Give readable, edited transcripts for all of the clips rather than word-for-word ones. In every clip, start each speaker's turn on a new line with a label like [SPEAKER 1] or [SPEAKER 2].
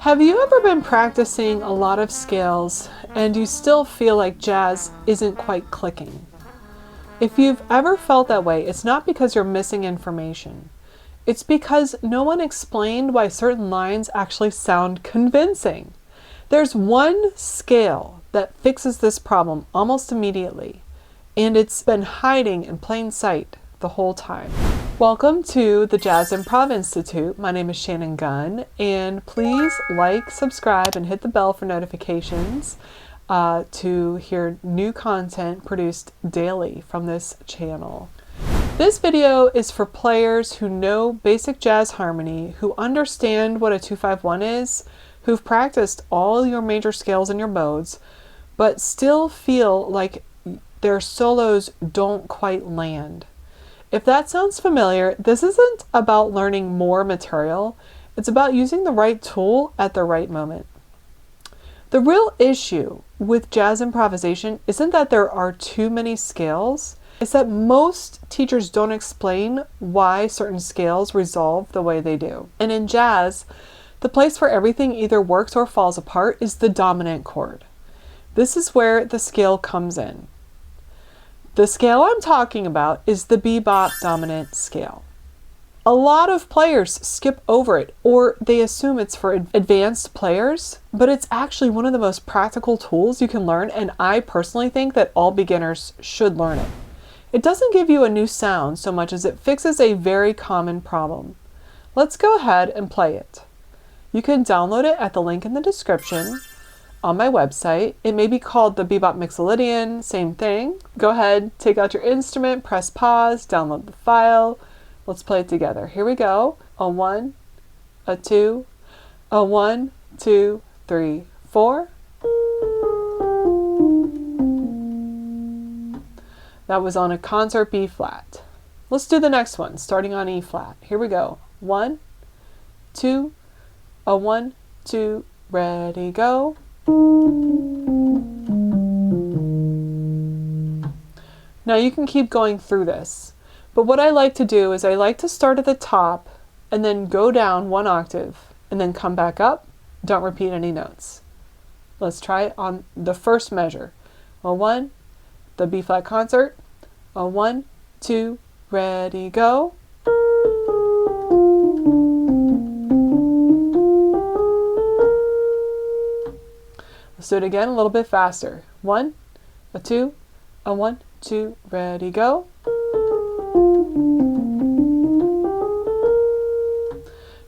[SPEAKER 1] Have you ever been practicing a lot of scales and you still feel like jazz isn't quite clicking? If you've ever felt that way, it's not because you're missing information. It's because no one explained why certain lines actually sound convincing. There's one scale that fixes this problem almost immediately, and it's been hiding in plain sight the whole time. Welcome to the Jazz Improv Institute. My name is Shannon Gunn, and please like, subscribe, and hit the bell for notifications to hear new content produced daily from this channel. This video is for players who know basic jazz harmony, who understand what a 2-5-1 is, who've practiced all your major scales and your modes, but still feel like their solos don't quite land. If that sounds familiar, this isn't about learning more material. It's about using the right tool at the right moment. The real issue with jazz improvisation isn't that there are too many scales. It's that most teachers don't explain why certain scales resolve the way they do. And in jazz, the place where everything either works or falls apart is the dominant chord. This is where the scale comes in. The scale I'm talking about is the bebop dominant scale. A lot of players skip over it, or they assume it's for advanced players, but it's actually one of the most practical tools you can learn, and I personally think that all beginners should learn it. It doesn't give you a new sound so much as it fixes a very common problem. Let's go ahead and play it. You can download it at the link in the description on my website. It may be called the Bebop Mixolydian, same thing. Go ahead, take out your instrument, press pause, download the file. Let's play it together. Here we go. A 1, a 2, a 1, 2, 3, 4. That was on a concert B flat. Let's do the next one, starting on E flat. Here we go. 1, 2, a 1, 2, ready, go. Now you can keep going through this, but what I like to do is I like to start at the top and then go down one octave and then come back up. Don't repeat any notes. Let's try it on the first measure. A 1, the B flat concert. A 1, 2, ready, go. Let's do it again a little bit faster. 1, a 2, a 1, 2, ready, go.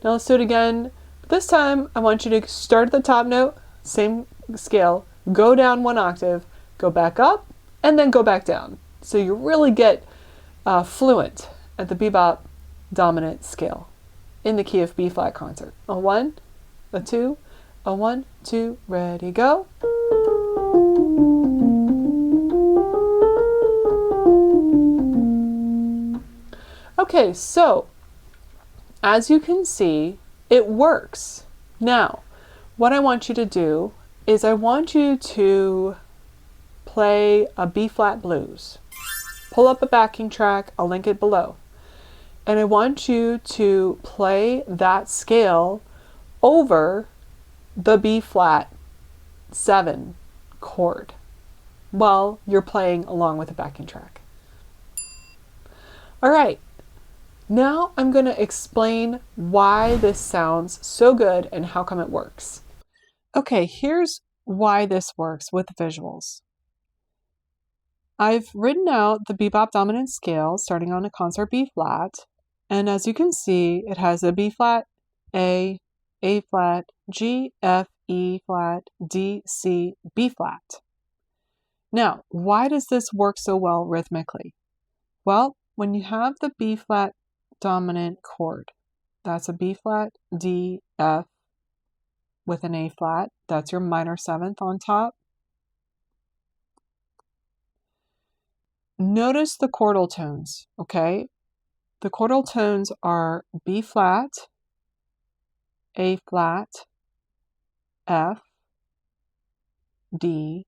[SPEAKER 1] Now let's do it again. This time I want you to start at the top note, same scale, go down one octave, go back up, and then go back down. So you really get fluent at the bebop dominant scale in the key of B flat concert. A 1, a 2, a 1, 2, ready, go. Okay, so as you can see, it works. Now, what I want you to do is I want you to play a B flat blues. Pull up a backing track, I'll link it below. And I want you to play that scale over the B flat 7 chord while you're playing along with the backing track. All right, now I'm going to explain why this sounds so good and how come it works. Okay, here's why this works with visuals. I've written out the bebop dominant scale starting on a concert B flat, and as you can see, it has a B flat, A flat, G, F, E flat, D, C, B flat. Now, why does this work so well rhythmically? Well, when you have the B flat dominant chord, that's a B flat, D, F with an A flat, that's your minor 7th on top. Notice the chordal tones, okay? The chordal tones are B flat, A flat, F, D,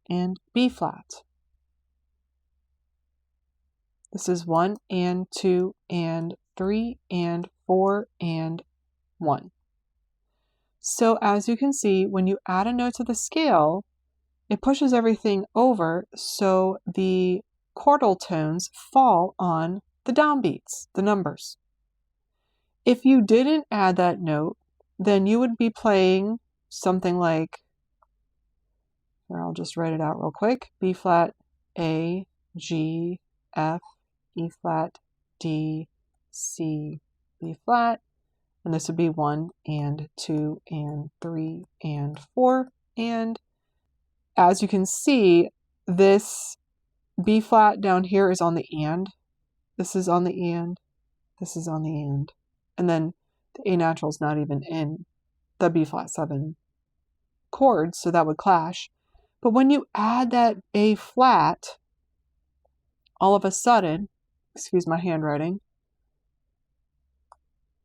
[SPEAKER 1] and B flat. This is 1 and 2 and 3 and 4 and 1. So as you can see, when you add a note to the scale, it pushes everything over so the chordal tones fall on the downbeats, the numbers. If you didn't add that note, then you would be playing something like, here, I'll just write it out real quick, B flat, A, G, F, E flat, D, C, B flat, and this would be 1 and 2 and 3 and 4. And as you can see, this B flat down here is on the and. This is on the and. This is on the and. And then the A natural is not even in the B flat 7 chord, so that would clash. But when you add that A flat, all of a sudden, excuse my handwriting,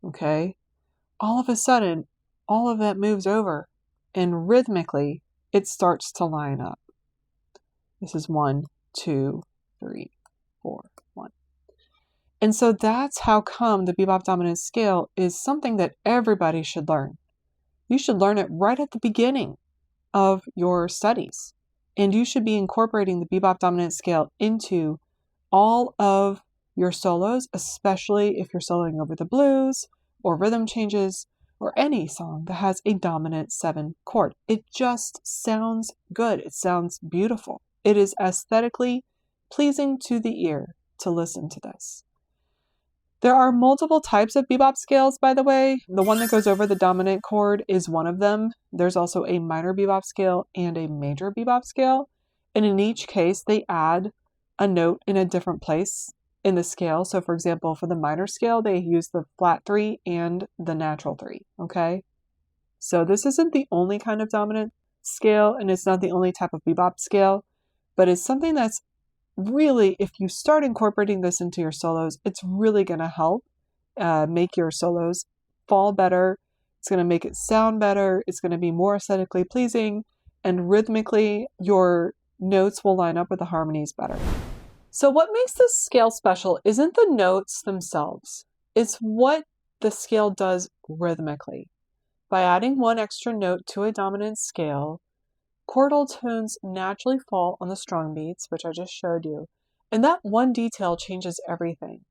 [SPEAKER 1] okay, all of a sudden, all of that moves over, and rhythmically, it starts to line up. This is 1, 2, 3, 4, 1. And so that's how come the bebop dominant scale is something that everybody should learn. You should learn it right at the beginning of your studies. And you should be incorporating the bebop dominant scale into all of your solos, especially if you're soloing over the blues or rhythm changes or any song that has a dominant 7 chord. It just sounds good. It sounds beautiful. It is aesthetically pleasing to the ear to listen to this. There are multiple types of bebop scales, by the way. The one that goes over the dominant chord is one of them. There's also a minor bebop scale and a major bebop scale. And in each case, they add a note in a different place in the scale. So for example, for the minor scale, they use the flat 3 and the natural 3, okay? So this isn't the only kind of dominant scale, and it's not the only type of bebop scale, but it's something that's really, if you start incorporating this into your solos, it's really going to help make your solos fall better. It's going to make it sound better. It's going to be more aesthetically pleasing, and rhythmically, your notes will line up with the harmonies better. So what makes this scale special isn't the notes themselves. It's what the scale does rhythmically. By adding one extra note to a dominant scale, chordal tones naturally fall on the strong beats, which I just showed you, and that one detail changes everything.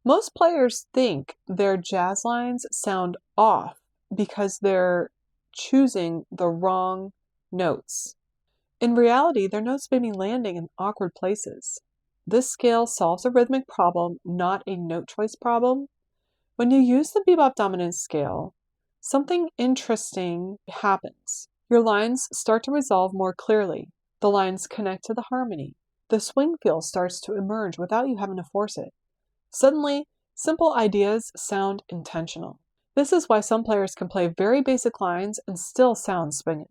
[SPEAKER 1] Most players think their jazz lines sound off because they're choosing the wrong notes. In reality, their notes may be landing in awkward places. This scale solves a rhythmic problem, not a note choice problem. When you use the bebop dominant scale, something interesting happens. Your lines start to resolve more clearly. The lines connect to the harmony. The swing feel starts to emerge without you having to force it. Suddenly, simple ideas sound intentional. This is why some players can play very basic lines and still sound swinging.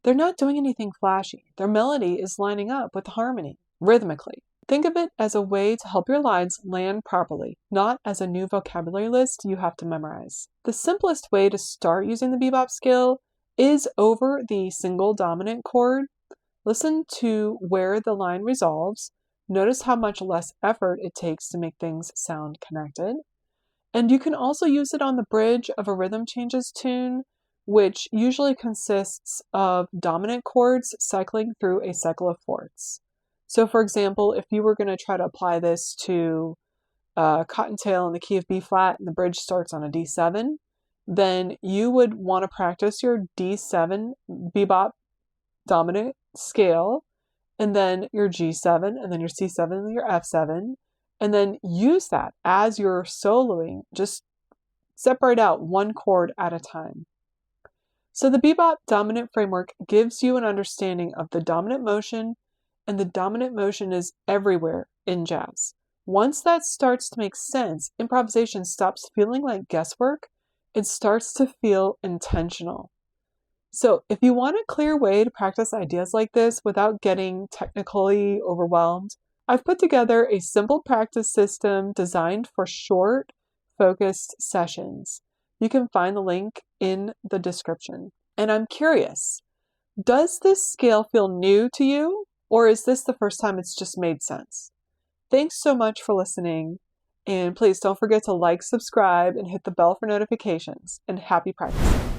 [SPEAKER 1] They're not doing anything flashy. Their melody is lining up with the harmony, rhythmically. Think of it as a way to help your lines land properly, not as a new vocabulary list you have to memorize. The simplest way to start using the bebop scale is over the single dominant chord. Listen to where the line resolves. Notice how much less effort it takes to make things sound connected. And you can also use it on the bridge of a rhythm changes tune, which usually consists of dominant chords cycling through a cycle of fourths. So for example, if you were going to try to apply this to Cottontail in the key of B flat and the bridge starts on a D7, then you would want to practice your D7 bebop dominant scale, and then your G7, and then your C7, and your F7, and then use that as you're soloing. Just separate out one chord at a time. So the bebop dominant framework gives you an understanding of the dominant motion, and the dominant motion is everywhere in jazz. Once that starts to make sense, improvisation stops feeling like guesswork. It starts to feel intentional. So if you want a clear way to practice ideas like this without getting technically overwhelmed, I've put together a simple practice system designed for short, focused sessions. You can find the link in the description. And I'm curious, does this scale feel new to you, or is this the first time it's just made sense? Thanks so much for listening, and please don't forget to like, subscribe, and hit the bell for notifications, and happy practicing.